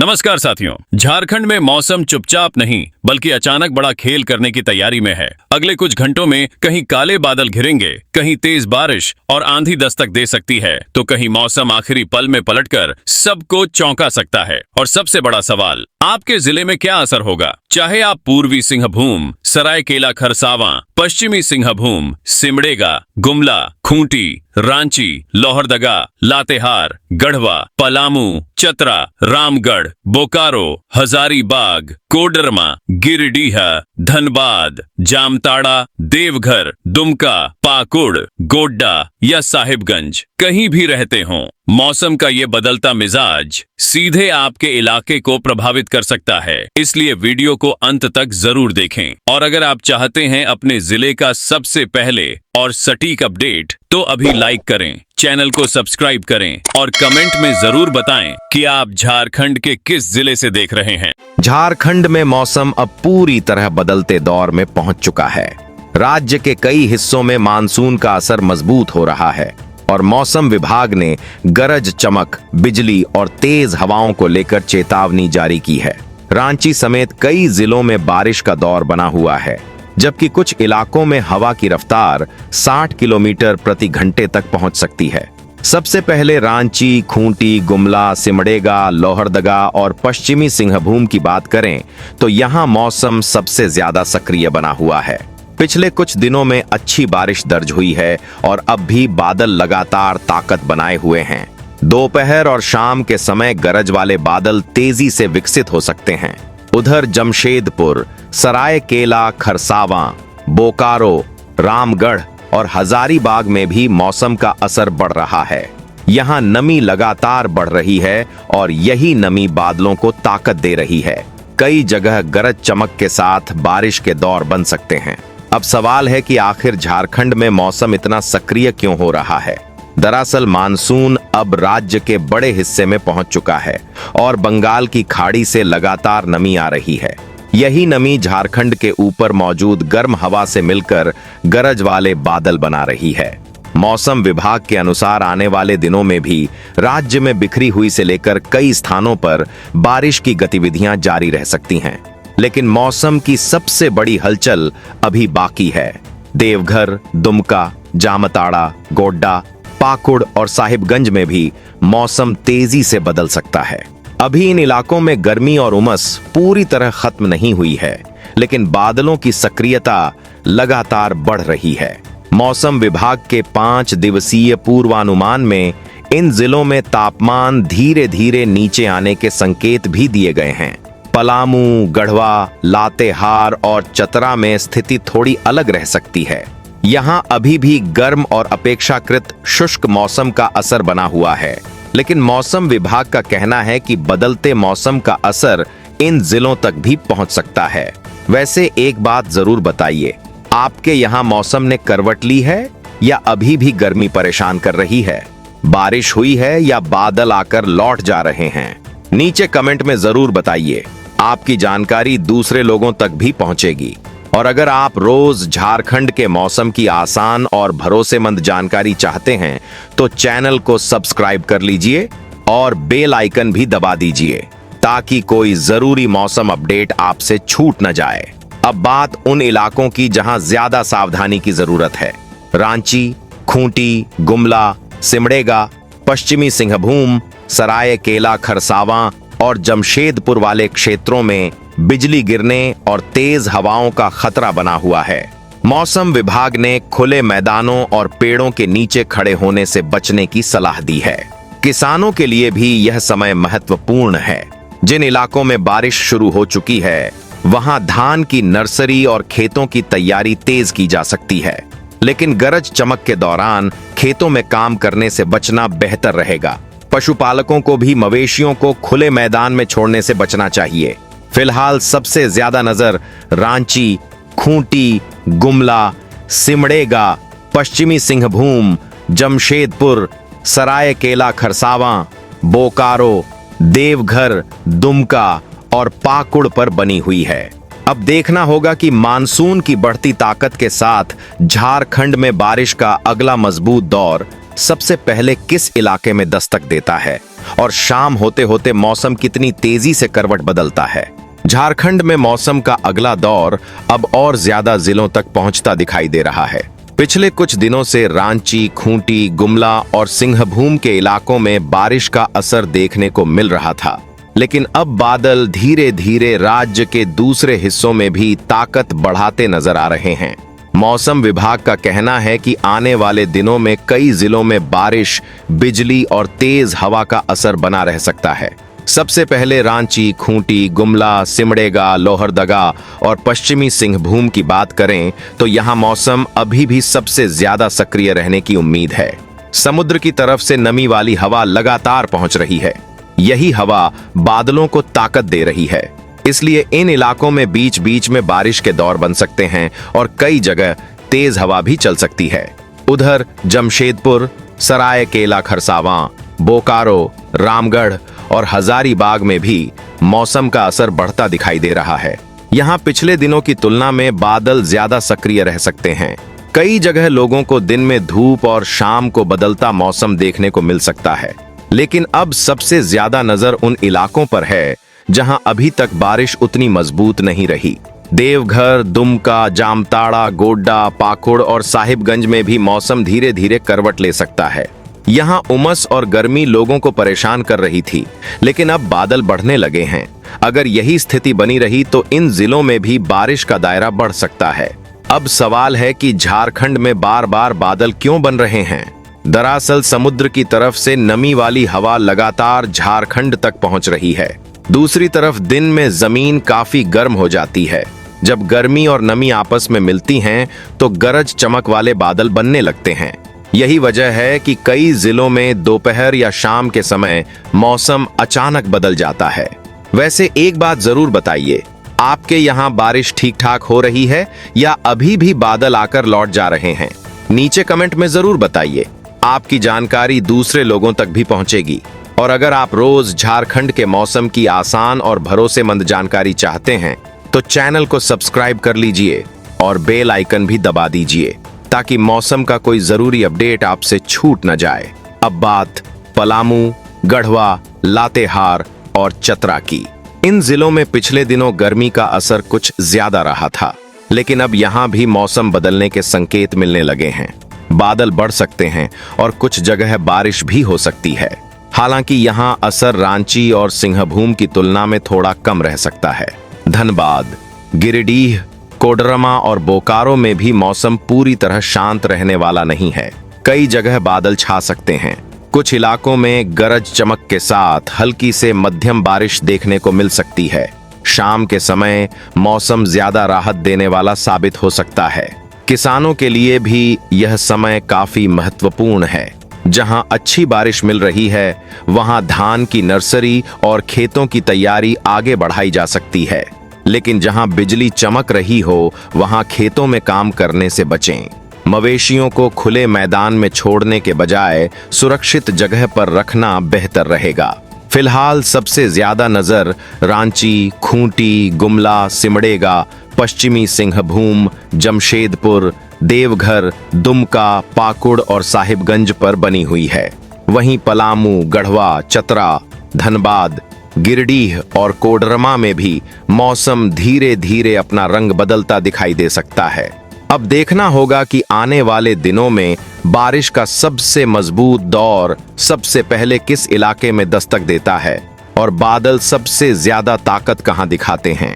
नमस्कार साथियों। झारखंड में मौसम चुपचाप नहीं बल्कि अचानक बड़ा खेल करने की तैयारी में है। अगले कुछ घंटों में कहीं काले बादल घिरेंगे, कहीं तेज बारिश और आंधी दस्तक दे सकती है, तो कहीं मौसम आखिरी पल में पलटकर सबको चौंका सकता है। और सबसे बड़ा सवाल, आपके जिले में क्या असर होगा? चाहे आप पूर्वी सिंहभूम, सरायकेला खरसावां, पश्चिमी सिंहभूम, सिमडेगा, गुमला, खूंटी, रांची, लोहरदगा, लातेहार, गढ़वा, पलामू, चतरा, रामगढ़, बोकारो, हजारीबाग, कोडरमा, गिरिडीह, धनबाद, जामताड़ा, देवघर, दुमका, पाकुड़, गोड्डा या साहिबगंज कहीं भी रहते हों, मौसम का ये बदलता मिजाज सीधे आपके इलाके को प्रभावित कर सकता है। इसलिए वीडियो को अंत तक जरूर देखें। और अगर आप चाहते हैं अपने जिले का सबसे पहले और सटीक अपडेट, तो अभी लाइक करें, चैनल को सब्सक्राइब करें और कमेंट में जरूर बताएं कि आप झारखंड के किस जिले से देख रहे हैं। झारखंड में मौसम अब पूरी तरह बदलते दौर में पहुंच चुका है। राज्य के कई हिस्सों में मानसून का असर मजबूत हो रहा है और मौसम विभाग ने गरज चमक, बिजली और तेज हवाओं को लेकर चेतावनी जारी की है। रांची समेत कई जिलों में बारिश का दौर बना हुआ है, जबकि कुछ इलाकों में हवा की रफ्तार 60 किलोमीटर प्रति घंटे तक पहुंच सकती है। सबसे पहले रांची, खूंटी, गुमला, सिमडेगा, लोहरदगा और पश्चिमी सिंहभूम की बात करें तो यहां मौसम सबसे ज्यादा सक्रिय बना हुआ है। पिछले कुछ दिनों में अच्छी बारिश दर्ज हुई है और अब भी बादल लगातार ताकत बनाए हुए हैं। दोपहर और शाम के समय गरज वाले बादल तेजी से विकसित हो सकते हैं। उधर जमशेदपुर, सरायकेला खरसावां, बोकारो, रामगढ़ और हजारीबाग में भी मौसम का असर बढ़ रहा है। यहां नमी लगातार बढ़ रही है और यही नमी बादलों को ताकत दे रही है। कई जगह गरज चमक के साथ बारिश के दौर बन सकते हैं। अब सवाल है कि आखिर झारखंड में मौसम इतना सक्रिय क्यों हो रहा है? दरअसल मानसून अब राज्य के बड़े हिस्से में पहुंच चुका है और बंगाल की खाड़ी से लगातार नमी आ रही है। यही नमी झारखंड के ऊपर मौजूद गर्म हवा से मिलकर गरज वाले बादल बना रही है। मौसम विभाग के अनुसार आने वाले दिनों में भी राज्य में बिखरी हुई से लेकर कई स्थानों पर बारिश की गतिविधियां जारी रह सकती हैं। लेकिन मौसम की सबसे बड़ी हलचल अभी बाकी है। देवघर, दुमका, जामताड़ा, गोड्डा, पाकुड़ और साहिबगंज में भी मौसम तेजी से बदल सकता है। अभी इन इलाकों में गर्मी और उमस पूरी तरह खत्म नहीं हुई है, लेकिन बादलों की सक्रियता लगातार बढ़ रही है। मौसम विभाग के 5 दिवसीय पूर्वानुमान में इन जिलों में तापमान धीरे धीरे नीचे आने के संकेत भी दिए गए हैं। पलामू, गढ़वा, लातेहार और चतरा में स्थिति थोड़ी अलग रह सकती है। यहाँ अभी भी गर्म और अपेक्षाकृत शुष्क मौसम का असर बना हुआ है, लेकिन मौसम विभाग का कहना है कि बदलते मौसम का असर इन जिलों तक भी पहुंच सकता है। वैसे एक बात जरूर बताइए, आपके यहाँ मौसम ने करवट ली है या अभी भी गर्मी परेशान कर रही है? बारिश हुई है या बादल आकर लौट जा रहे हैं? नीचे कमेंट में जरूर बताइए। आपकी जानकारी दूसरे लोगों तक भी पहुंचेगी। और अगर आप रोज झारखंड के मौसम की आसान और भरोसेमंद जानकारी चाहते हैं तो चैनल को सब्सक्राइब कर लीजिए और बेल आइकन भी दबा दीजिए ताकि कोई जरूरी मौसम अपडेट आपसे छूट न जाए। अब बात उन इलाकों की जहां ज्यादा सावधानी की जरूरत है। रांची, खूंटी, गुमला, सिमडेगा, पश्चिमी सिंहभूम, सरायकेला खरसावां और जमशेदपुर वाले क्षेत्रों में बिजली गिरने और तेज हवाओं का खतरा बना हुआ है। मौसम विभाग ने खुले मैदानों और पेड़ों के नीचे खड़े होने से बचने की सलाह दी है। किसानों के लिए भी यह समय महत्वपूर्ण है। जिन इलाकों में बारिश शुरू हो चुकी है वहां धान की नर्सरी और खेतों की तैयारी तेज की जा सकती है, लेकिन गरज चमक के दौरान खेतों में काम करने से बचना बेहतर रहेगा। पशुपालकों को भी मवेशियों को खुले मैदान में छोड़ने से बचना चाहिए। फिलहाल सबसे ज्यादा नजर रांची, खूंटी, गुमला, सिमडेगा, पश्चिमी सिंहभूम, जमशेदपुर, सरायकेला खरसावां, बोकारो, देवघर, दुमका और पाकुड़ पर बनी हुई है। अब देखना होगा कि मानसून की बढ़ती ताकत के साथ झारखंड में बारिश का अगला मजबूत दौर सबसे पहले किस इलाके में दस्तक देता है। और शाम होते होते मौसम कितनी तेजी से करवट बदलता है। झारखंड में मौसम का अगला दौर अब और ज्यादा जिलों तक पहुंचता दिखाई दे रहा है। पिछले कुछ दिनों से रांची, खूंटी, गुमला और सिंहभूम के इलाकों में बारिश का असर देखने को मिल रहा था, लेकिन अब बादल धीरे धीरे राज्य के दूसरे हिस्सों में भी ताकत बढ़ाते नजर आ रहे हैं। मौसम विभाग का कहना है कि आने वाले दिनों में कई जिलों में बारिश, बिजली और तेज हवा का असर बना रह सकता है। सबसे पहले रांची, खूंटी, गुमला, सिमडेगा, लोहरदगा और पश्चिमी सिंहभूम की बात करें तो यहाँ मौसम अभी भी सबसे ज्यादा सक्रिय रहने की उम्मीद है। समुद्र की तरफ से नमी वाली हवा लगातार पहुंच रही है। यही हवा बादलों को ताकत दे रही है, इसलिए इन इलाकों में बीच बीच में बारिश के दौर बन सकते हैं और कई जगह तेज हवा भी चल सकती है। उधर जमशेदपुर, सरायकेला खरसावां, बोकारो, रामगढ़ और हजारीबाग में भी मौसम का असर बढ़ता दिखाई दे रहा है। यहाँ पिछले दिनों की तुलना में बादल ज्यादा सक्रिय रह सकते हैं। कई जगह लोगों को दिन में धूप और शाम को बदलता मौसम देखने को मिल सकता है, लेकिन अब सबसे ज्यादा नजर उन इलाकों पर है जहां अभी तक बारिश उतनी मजबूत नहीं रही। देवघर, दुमका, जामताड़ा, गोड्डा, पाकुड़ और साहिबगंज में भी मौसम धीरे धीरे करवट ले सकता है। यहाँ उमस और गर्मी लोगों को परेशान कर रही थी, लेकिन अब बादल बढ़ने लगे हैं। अगर यही स्थिति बनी रही तो इन जिलों में भी बारिश का दायरा बढ़ सकता है। अब सवाल है कि झारखंड में बार बार बादल क्यों बन रहे हैं? दरअसल समुद्र की तरफ से नमी वाली हवा लगातार झारखंड तक पहुंच रही है। दूसरी तरफ दिन में जमीन काफी गर्म हो जाती है। जब गर्मी और नमी आपस में मिलती हैं तो गरज चमक वाले बादल बनने लगते हैं। यही वजह है कि कई जिलों में दोपहर या शाम के समय मौसम अचानक बदल जाता है। वैसे एक बात जरूर बताइए, आपके यहाँ बारिश ठीक ठाक हो रही है या अभी भी बादल आकर लौट जा रहे हैं? नीचे कमेंट में जरूर बताइए। आपकी जानकारी दूसरे लोगों तक भी पहुंचेगी। और अगर आप रोज झारखंड के मौसम की आसान और भरोसेमंद जानकारी चाहते हैं तो चैनल को सब्सक्राइब कर लीजिए और बेल आइकन भी दबा दीजिए ताकि मौसम का कोई जरूरी अपडेट आपसे छूट न जाए। अब बात पलामू, गढ़वा, लातेहार और चतरा की। इन जिलों में पिछले दिनों गर्मी का असर कुछ ज्यादा रहा था, लेकिन अब यहाँ भी मौसम बदलने के संकेत मिलने लगे हैं। बादल बढ़ सकते हैं और कुछ जगह बारिश भी हो सकती है। हालांकि यहाँ असर रांची और सिंहभूम की तुलना में थोड़ा कम रह सकता है। धनबाद, गिरिडीह, कोडरमा और बोकारो में भी मौसम पूरी तरह शांत रहने वाला नहीं है। कई जगह बादल छा सकते हैं। कुछ इलाकों में गरज चमक के साथ हल्की से मध्यम बारिश देखने को मिल सकती है। शाम के समय मौसम ज्यादा राहत देने वाला साबित हो सकता है। किसानों के लिए भी यह समय काफी महत्वपूर्ण है। जहां अच्छी बारिश मिल रही है, वहां धान की नर्सरी और खेतों की तैयारी आगे बढ़ाई जा सकती है। लेकिन जहां बिजली चमक रही हो, वहां खेतों में काम करने से बचें। मवेशियों को खुले मैदान में छोड़ने के बजाय सुरक्षित जगह पर रखना बेहतर रहेगा। फिलहाल सबसे ज्यादा नजर रांची, खूंटी, गुमला, सिमडेगा, पश्चिमी सिंहभूम, जमशेदपुर, देवघर, दुमका, पाकुड़ और साहिबगंज पर बनी हुई है। वहीं पलामू, गढ़वा, चतरा, धनबाद, गिरिडीह और कोडरमा में भी मौसम धीरे धीरे अपना रंग बदलता दिखाई दे सकता है। अब देखना होगा कि आने वाले दिनों में बारिश का सबसे मजबूत दौर सबसे पहले किस इलाके में दस्तक देता है और बादल सबसे ज्यादा ताकत कहां दिखाते हैं।